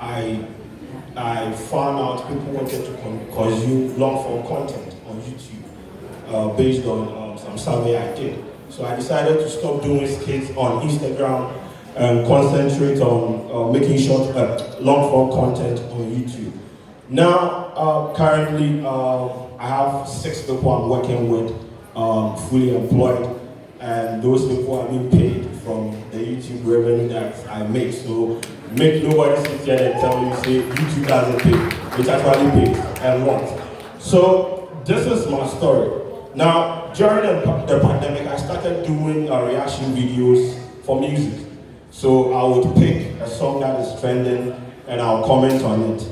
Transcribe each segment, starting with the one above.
I found out people wanted to consume long-form content on YouTube based on some survey I did. So I decided to stop doing skits on Instagram and concentrate on making short, long-form content on YouTube. Now, currently, I have 6 people I'm working with, fully employed, and those people are being paid from the YouTube revenue that I make. So make nobody sit here and tell you, say, YouTube doesn't pay. It actually pays and what. So this is my story. Now, during the pandemic, I started doing reaction videos for music. So I would pick a song that is trending and I'll comment on it.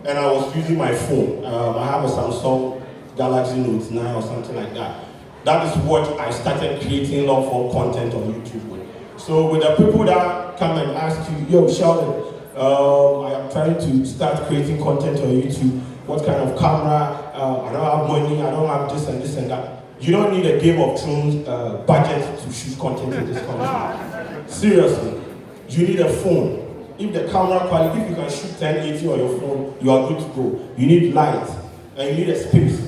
And I was using my phone. I have a Samsung Galaxy Note 9 or something like that. That is what I started creating long-form content on YouTube with. So with the people that come and ask you, yo, Sheldon, I am trying to start creating content on YouTube. What kind of camera? I don't have money, I don't have this and this and that. You don't need a Game of Thrones budget to shoot content in this country. Seriously, you need a phone. If the camera quality, if you can shoot 1080 on your phone, you are good to go. You need light and you need a space.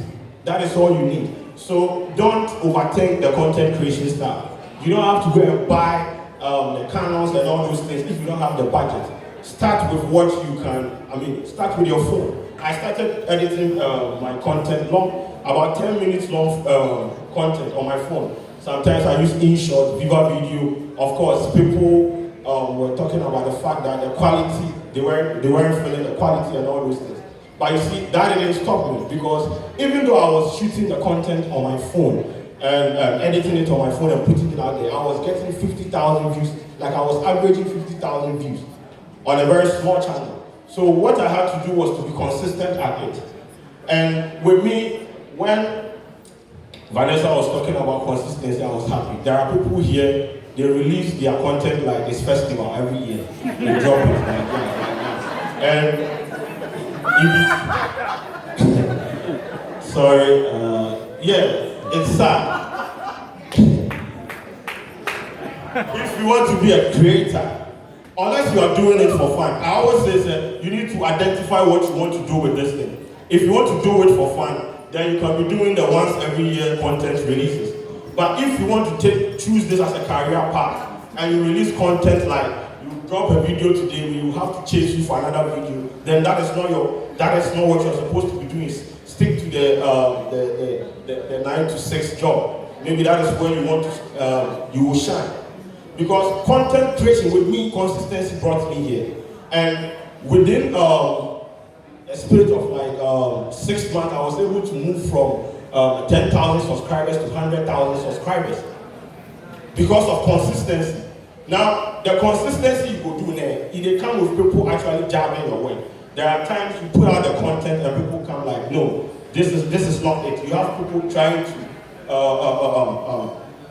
That is all you need. So don't overthink the content creation stuff. You don't have to go and buy the canals and all those things if you don't have the budget. Start with what you can, start with your phone. I started editing my content about 10 minutes long content on my phone. Sometimes I use InShot, Viva Video. Of course, people were talking about the fact that the quality, they weren't feeling the quality and all those things. But you see, that didn't stop me, because even though I was shooting the content on my phone and editing it on my phone and putting it out there, I was getting 50,000 views, like I was averaging 50,000 views on a very small channel. So what I had to do was to be consistent at it. And with me, when Vanessa was talking about consistency, I was happy. There are people here, they release their content like this festival every year. They drop it like that. And sorry, it's sad. If you want to be a creator, unless you are doing it for fun, I always say you need to identify what you want to do with this thing. If you want to do it for fun, then you can be doing the once every year content releases. But if you want to choose this as a career path and you release content like you drop a video today, you have to chase you for another video, then that is not what you're supposed to be doing. Stick to the 9 to 6 job. Maybe that is where you want to you will shine. Because content creation with me, consistency brought me here. And within a space of like 6 months, I was able to move from 10,000 subscribers to 100,000 subscribers because of consistency. Now, the consistency you go do now, it come with people actually jabbing your way. There are times you put out the content and people come like, no, this is not it. You have people trying to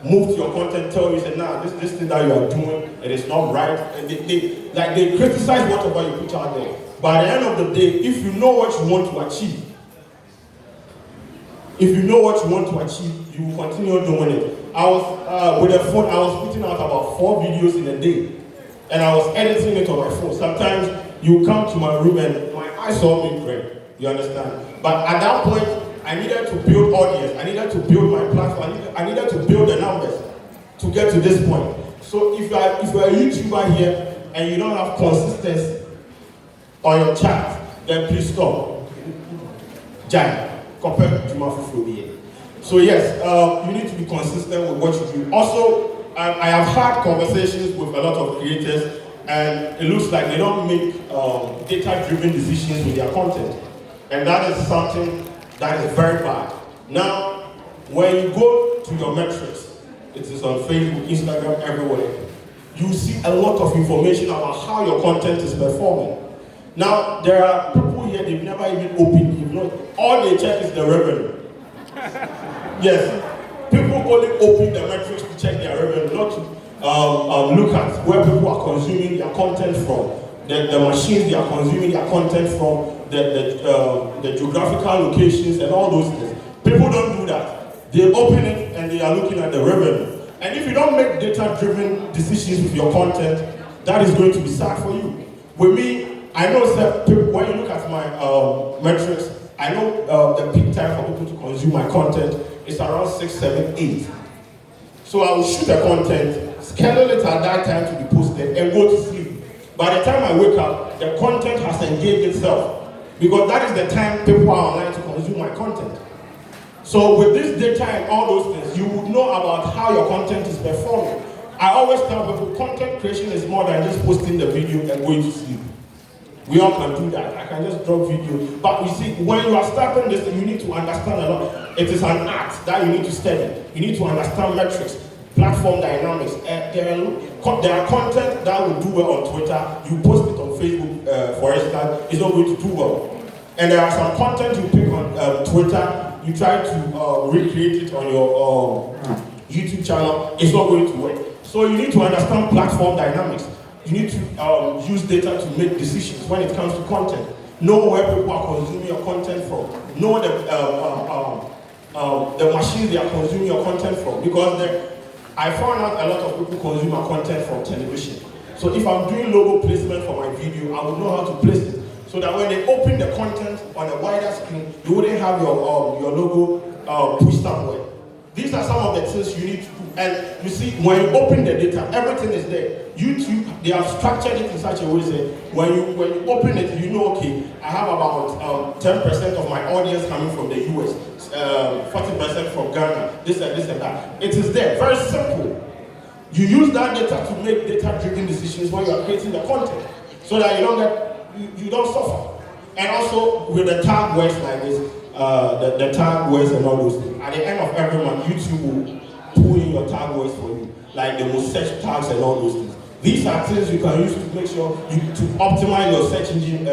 move to your content, tell you, say, nah, this thing that you are doing, it is not right. And they criticize whatever you put out there. But at the end of the day, if you know what you want to achieve, you will continue doing it. I was with a phone, I was putting out about 4 videos in a day, and I was editing it on my phone. Sometimes you come to my room and my eyes saw me great. You understand? But at that point, I needed to build audience. I needed to build my platform. I needed to build the numbers to get to this point. So if you're a YouTuber here and you don't have consistency on your chat, then please stop. Giant. Compared to my phobia. So yes, you need to be consistent with what you do. Also, I have had conversations with a lot of creators, and it looks like they don't make data-driven decisions with their content. And that is something that is very bad. Now, when you go to your metrics, it is on Facebook, Instagram, everywhere, you see a lot of information about how your content is performing. Now, there are people here, they've never even opened, all they check is the revenue. Yes, people only open the metrics to check their revenue, not to look at where people are consuming their content from, the machines they are consuming their content from, the geographical locations and all those things. People don't do that. They open it and they are looking at the revenue. And if you don't make data-driven decisions with your content, that is going to be sad for you. With me, I know that when you look at my metrics, I know the peak time for people to consume my content is around 6, 7, 8. So I will shoot the content, schedule it at that time to be posted, and go to sleep. By the time I wake up, the content has engaged itself, because that is the time people are online to consume my content. So with this data and all those things, you would know about how your content is performing. I always tell people, content creation is more than just posting the video and going to sleep. We all can do that. I can just drop video. But you see, when you are starting this, you need to understand a lot. It is an art that you need to study. You need to understand metrics, platform dynamics. There are content that will do well on Twitter. You post it on Facebook, for instance, it's not going to do well. And there are some content you pick on Twitter, you try to recreate it on your YouTube channel, it's not going to work. So you need to understand platform dynamics. You need to use data to make decisions when it comes to content. Know where people are consuming your content from. Know the machines they are consuming your content from. Because I found out a lot of people consume my content from television. So if I'm doing logo placement for my video, I would know how to place it. So that when they open the content on a wider screen, you wouldn't have your logo pushed somewhere. These are some of the things you need to do. And you see, when you open the data, everything is there. YouTube, they have structured it in such a way that when you open it, you know, okay, I have about 10% of my audience coming from the US, 40% from Ghana, this and that. It is there, very simple. You use that data to make data-driven decisions when you are creating the content, so that you don't suffer. And also with the tag words like this, the tag words and all those things. At the end of every month, YouTube will pull in your tag words for you, like the most search tags and all those things. These are things you can use to make sure to optimize your search engine,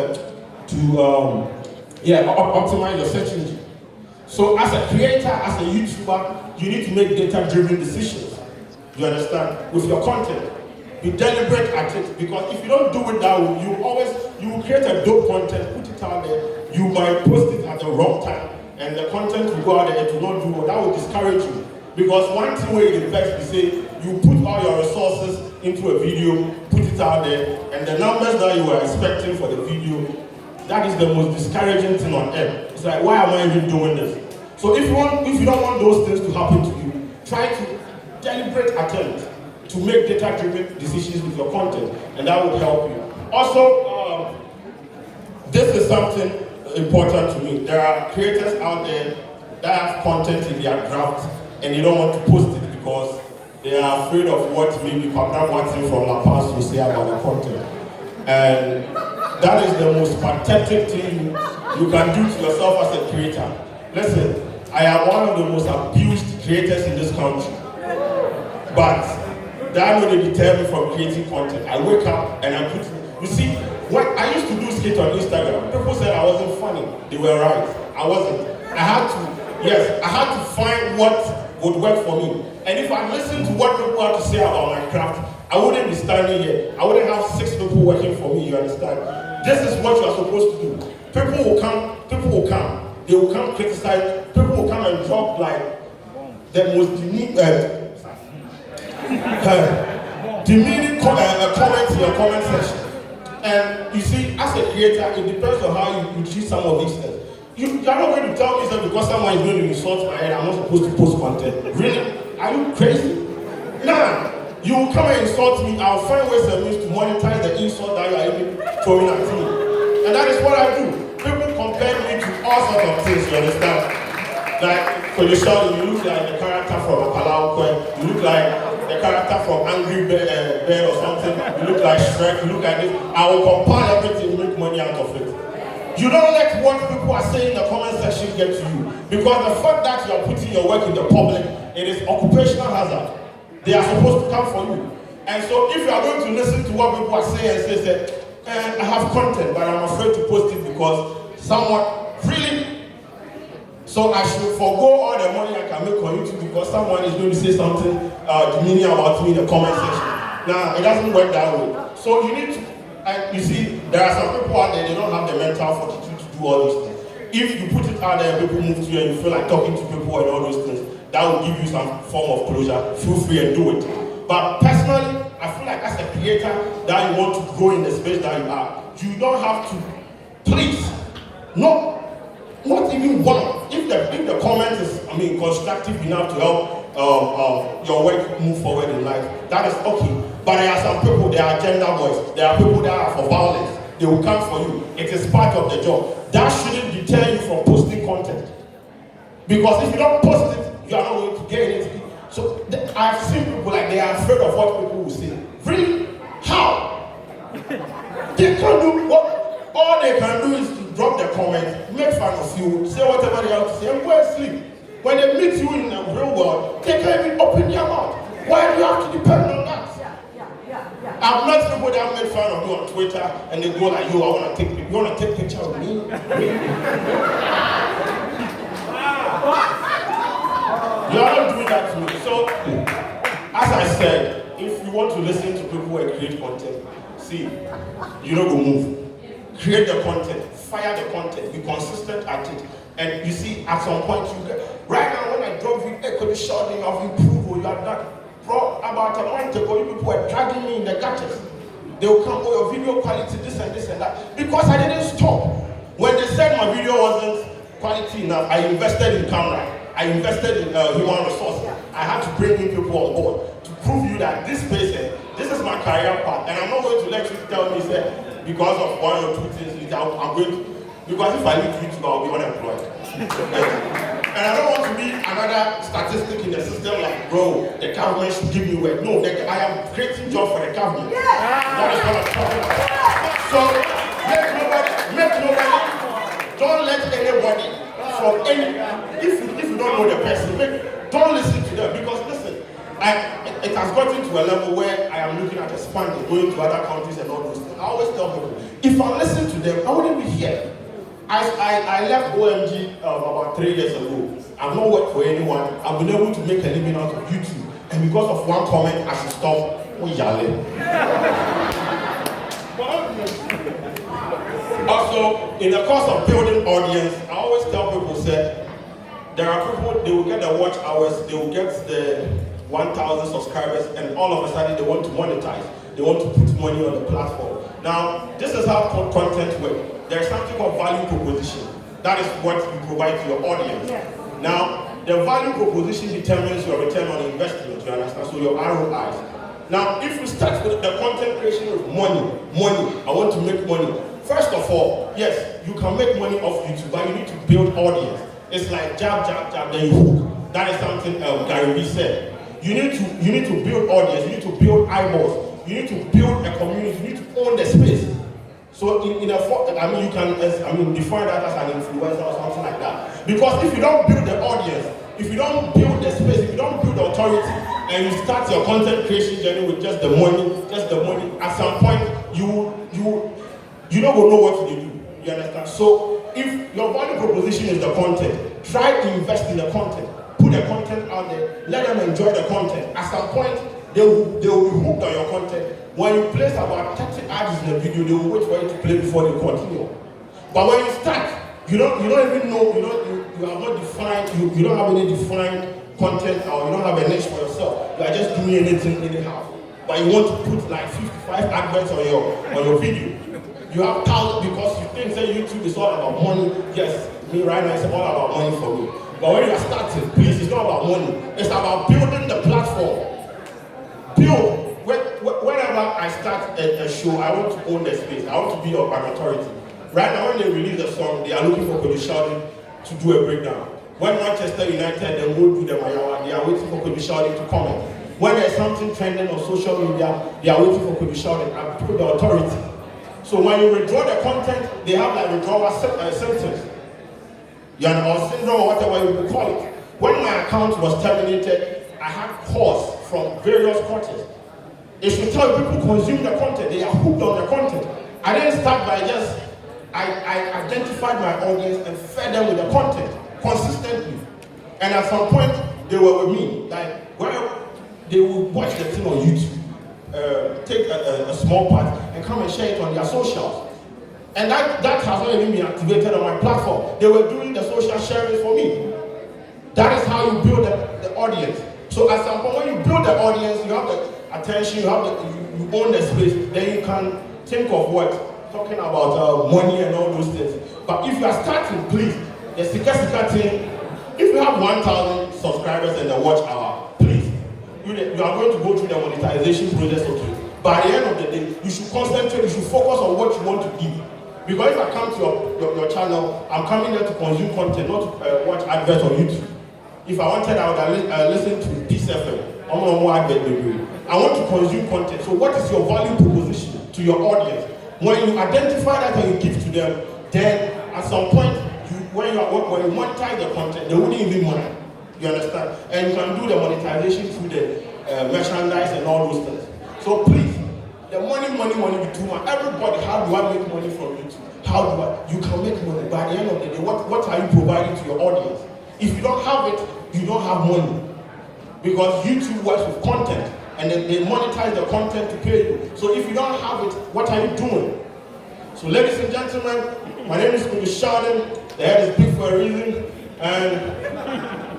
optimize your search engine. So as a creator, as a YouTuber, you need to make data-driven decisions. You understand? With your content. Be deliberate at it, because if you don't do it that way, you will create a dope content, put it out there, you might post it at the wrong time, and the content will go out there, it will not do well. That will discourage you. Because one thing where it affects is, say, you put all your resources into a video, put it out there, and the numbers that you were expecting for the video, that is the most discouraging thing on earth. It's like, why am I even doing this? So if you don't want those things to happen to you, try to deliberate attempt to make data-driven decisions with your content, and that would help you. Also, this is something important to me. There are creators out there that have content in their draft, and they don't want to post it because they are afraid of what maybe Papa Martin from La Paz will say about the content. And that is the most pathetic thing you can do to yourself as a creator. Listen, I am one of the most abused creators in this country. But that would deter me from creating content. I wake up and I put, you see, when I used to do skit on Instagram, people said I wasn't funny. They were right. I wasn't. I had to find what would work for me. And if I listened to what people had to say about my craft, I wouldn't be standing here. I wouldn't have 6 people working for me, you understand? This is what you are supposed to do. People will come, they will come criticize, people will come and drop like the most demeaning comments in your comment section. And you see, as a creator, it depends on how you treat some of these things. You are not going to tell me that because someone is going to insult my head, I'm not supposed to post content. Really? Are you crazy? Nah. You will come and insult me, I'll find ways and means to monetize the insult that you are even throwing at me. And that is what I do. People compare me to all sorts of things, you understand? Like, Kwadwo Sheldon, you look like the character from Apalaukwe, you look like the character from Angry Bear or something, you look like Shrek, you look like this. I will compile everything and make money out of it. You don't let what people are saying in the comment section get to you. Because the fact that you are putting your work in the public, it is occupational hazard. They are supposed to come for you. And so if you are going to listen to what people are saying and say, I have content, but I'm afraid to post it because someone really, so I should forego all the money I can make on YouTube because someone is going to say something demeaning about me in the comment section. Nah, it doesn't work that way. So you need to, and you see, there are some people out there, they don't have the mental fortitude to do all these things. If you put it out there and people move to you and you feel like talking to people and all those things, that will give you some form of closure. Feel free and do it. But personally, I feel like as a creator that you want to grow in the space that you are, you don't have to please, not even one. If the comment is, constructive enough to help your work move forward in life, that is okay. But there are some people, they are agenda boys. There are people that are for violence. They will come for you. It is part of the job. That shouldn't deter you from posting content. Because if you don't post it, you are not going to get anything. So I've seen people like they are afraid of what people will say. Really? How? They can't do what? All they can do is to drop the comments, make fun of you, say whatever they have to say, and go and sleep. When they meet you in the real world, they can't even open their mouth. Why do you have to depend on that? I've met people that have made fun of me on Twitter, and they go like, "Yo, you want to take picture of me?" You are not doing that to me. So, as I said, if you want to listen to people and create content, see, you don't go move. Create the content, fire the content, be consistent at it. And you see, at some point, you get, right now, when I drop you, Kwadwo Sheldon, I've improved, or you have done. Bro, about a month ago, you people were dragging me in the gutters. They will come, your video quality, this and that. Because I didn't stop. When they said my video wasn't quality enough, I invested in camera. I invested in human resources. I had to bring in people on board to prove you that this person, this is my career path. And I'm not going to let you tell me, say, because of one or two things, I'm going to, because if I leave YouTube, I'll be unemployed. And I don't want to be another statistic in the system like, bro, the government should give me work. No, I am creating jobs for the government. That is what I'm talking about. So, make nobody, don't let anybody from any, if you don't know the person, don't listen to them. Because listen, it has gotten to a level where I am looking at expanding, going to other countries and all those things. I always tell people, if I listen to them, I wouldn't be here. I left OMG about 3 years ago. I've not worked for anyone. I've been able to make a living out of YouTube. And because of one comment, I should stop. Also, in the course of building audience, I always tell people, say, there are people, they will get the watch hours, they will get the 1,000 subscribers, and all of a sudden they want to monetize. They want to put money on the platform. Now, this is how content works. There's something called value proposition. That is what you provide to your audience. Yes. Now, the value proposition determines your return on investment, you understand? So your ROIs. Now, if you start with the content creation with money, I want to make money. First of all, yes, you can make money off YouTube, but you need to build audience. It's like jab, then you hook. That is something Gary Vee said. You need to build audience, you need to build eyeballs, you need to build a community, you need to own the space. So you can define that as an influencer or something like that. Because if you don't build the audience, if you don't build the space, if you don't build the authority, and you start your content creation journey with just the money, at some point you don't know what to do. You understand? So if your value proposition is the content, try to invest in the content. Put the content out there, let them enjoy the content. At some point, they will be hooked on your content. When you place about 30 ads in the video, they will wait for you to play before they continue. But when you start, you don't even know, you have not defined, you don't have any defined content, or you don't have a niche for yourself. You are just doing anything anyhow. But you want to put like 55 adverts on your video. You have thousands because you think that YouTube is all about money. Yes, me right now it's all about money for me. But when you are starting, please, it's not about money. It's about building the platform. Whenever I start a show, I want to own the space. I want to be an authority. Right now, when they release a song, they are looking for Kwadwo Sheldon to do a breakdown. When Manchester United then go do the Mayawa, they are waiting for Kwadwo Sheldon to comment. When there's something trending on social media, they are waiting for Kwadwo Sheldon and put the authority. So when you withdraw the content, they have like withdrawal symptoms. You know, or syndrome or whatever you would call it. When my account was terminated, I had calls from various quarters. It should tell people consume the content. They are hooked on the content. I didn't start by I identified my audience and fed them with the content consistently. And at some point, they were with me. Like, well, they would watch the thing on YouTube, take a small part, and come and share it on their socials. And that has not even been activated on my platform. They were doing the social sharing for me. That is how you build the audience. So at some point, when you build the audience, you have attention, you own the space, then you can think of what? Talking about money and all those things. But if you are starting, please, the Sika thing, if you have 1,000 subscribers and the watch hour, please, you are going to go through the monetization process, okay. By the end of the day, you should concentrate, you should focus on what you want to give. Because if I come to your channel, I'm coming there to consume content, not to watch adverts on YouTube. If I wanted, I would listen to Peace FM. I want to consume content. So what is your value proposition to your audience? When you identify that and you give to them, then at some point, when you monetize the content, they wouldn't even money. You understand? And you can do the monetization through the merchandise and all those things. So please, the money be too much. Everybody, how do I make money from YouTube? You can make money. By the end of the day, what are you providing to your audience? If you don't have it, you don't have money. Because YouTube works with content, and then they monetize the content to pay you. So if you don't have it, what are you doing? So ladies and gentlemen, my name is Kwadwo Sheldon. The head is big for a reason. And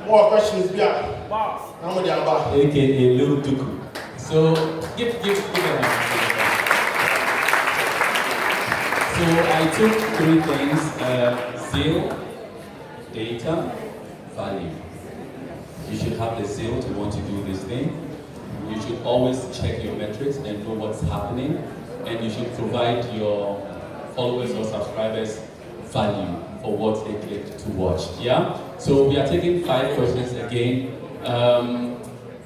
more questions, yeah. Wow. AKA Lil Duku. So give a hand. So I took 3 things, zeal, data, value. You should have the zeal to want to do this thing. You should always check your metrics and know what's happening. And you should provide your followers or subscribers value for what they click to watch. Yeah? So we are taking 5 questions again.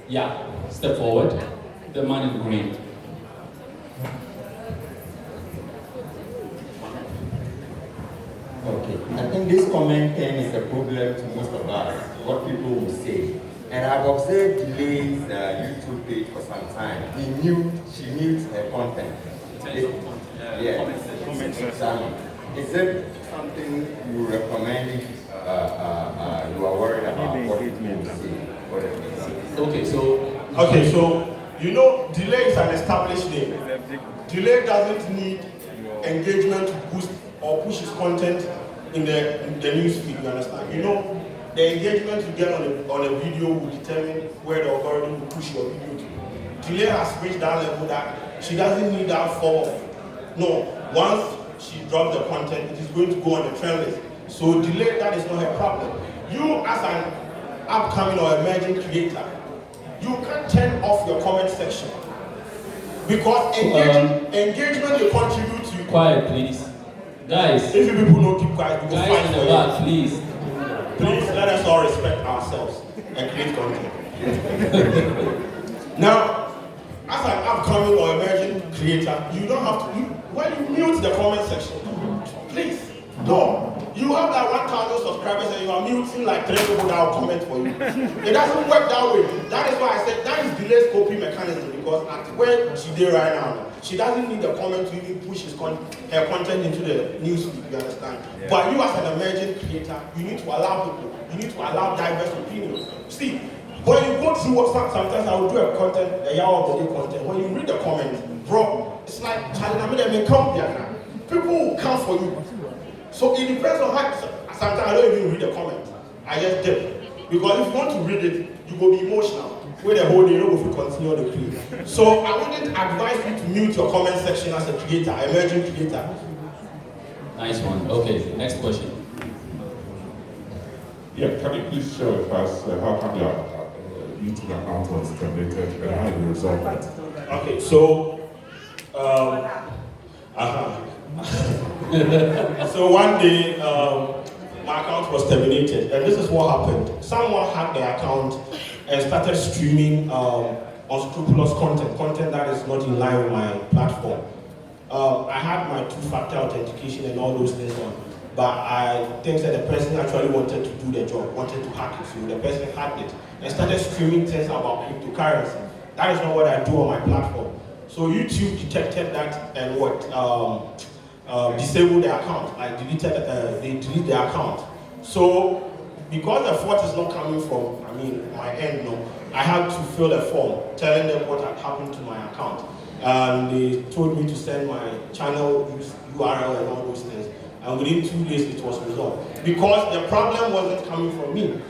Yeah, step forward. The man in green. Okay, I think this comment thing is a problem to most of us, what people will say. And I've observed Delay's YouTube page for some time. She mutes her content. Exactly. Is it something you recommend you are worried about what people will say? Okay, so you know, Delay is an established name. Delay doesn't need engagement to boost or push his content in the news feed, you understand? You know, the engagement you get on a video will determine where the algorithm will push your video to. Delay has reached that level that she doesn't need that form of, no, once she drops the content, it is going to go on the trend list. So Delay, that is not her problem. You as an upcoming or emerging creator, you can't turn off your comment section. Because engagement will contribute to... Quiet, please. Guys. If you people don't keep quiet, we will guys fight in for the back, please. Please let us all respect ourselves and create content. Now, as an upcoming or emerging creator, you don't have to, when you mute the comment section, please, no. You have that 1,000 subscribers and you are muting like 3 people that will comment for you. It doesn't work that way. That is why I said that is delayed copy mechanism, because at where she did right now, she doesn't need the comment to even push her content into the newsfeed, you understand? Yeah. But you as an emerging creator, you need to allow people, you need to allow diverse opinions. See, when you go through WhatsApp, sometimes I will do a content, a Yawa body content. When you read the comments, bro, it's like people will come for you. So it depends on how, sometimes I don't even read the comments. I just dip. Because if you want to read it, you will be emotional. Where the whole day, you know, if you continue the play. So I wouldn't advise you to mute your comment section as a creator, emerging creator. Nice one. Okay, next question. Yeah, can you please share with us how come your YouTube account was terminated and how you resolved that? Okay, so, so one day, my account was terminated, and this is what happened. Someone hacked the account and started streaming unscrupulous content that is not in line with my platform. I had my 2-factor authentication and all those things on, but I think that the person actually wanted to do the job, wanted to hack it, so the person hacked it and started streaming things about cryptocurrency. That is not what I do on my platform. So YouTube detected that and disabled the account, like they deleted the account. So because the fault is not coming from, my end, no, I had to fill a form telling them what had happened to my account. And they told me to send my channel URL and all those things. And within 2 days, it was resolved. Because the problem wasn't coming from me.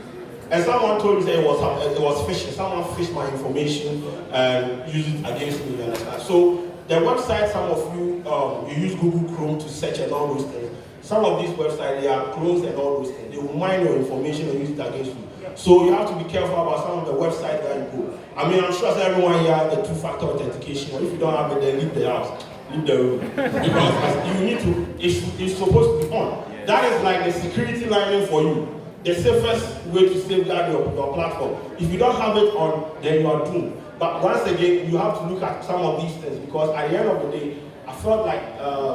And someone told me that it was phishing. Someone fished my information and used it against me, you understand? So the website, some of you, you use Google Chrome to search and all those things. Some of these websites, they are closed and all those things. They will mine your information and use it against you. So you have to be careful about some of the websites that you go. I mean, I'm sure everyone here has the two-factor authentication. If you don't have it, then leave the house, leave the room. Because you need to, it's supposed to be on. That is like the security lining for you. The safest way to safeguard your platform. If you don't have it on, then you are doomed. But once again, you have to look at some of these things because at the end of the day, I felt like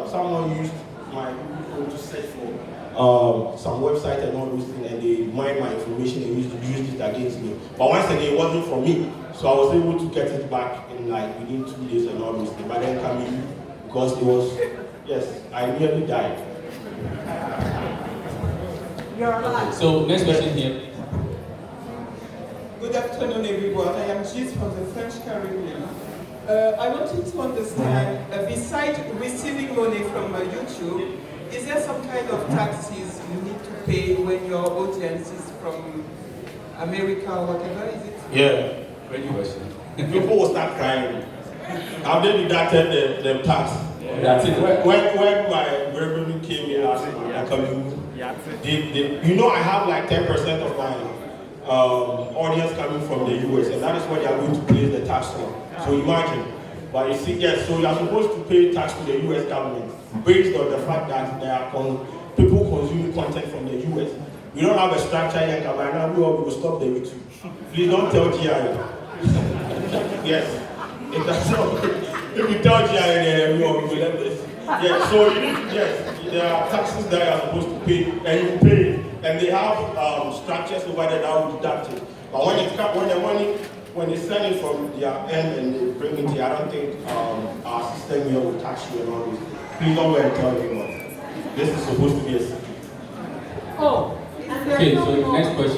someone used my Google Chrome to search for some website and all those things, and they mined my information and used it against me. But once again, it wasn't for me, so I was able to get it back in like within 2 days and all those things. But then coming because it was, yes, I nearly died. You're alive. Okay, so next question here. Good afternoon, everyone. I am Gis from the French Caribbean. I wanted to understand, besides receiving money from YouTube, is there some kind of taxes you need to pay when your audience is from America or whatever, is it? Yeah. Great question. People will start crying. Have they deducted the tax? That's it. When my revenue came in last month, you know I have like 10% of my audience coming from the US, and that is what they are going to place the tax on. So imagine. But you see, yes, so you are supposed to pay tax to the US government based on the fact that there are people consuming content from the US. We don't have a structure yet, but now we will stop the YouTube. Please don't tell GI. Yes. If that's not, if you tell GI, then we will let this. Yes, so yes, there are taxes that you are supposed to pay, and you pay it. And they have structures over there that will deduct it. But when they send it from their end and they bring it here, I don't think our system here will tax you and all this. Please don't go and tell anyone. This is supposed to be a secret. Oh, Okay, so next question.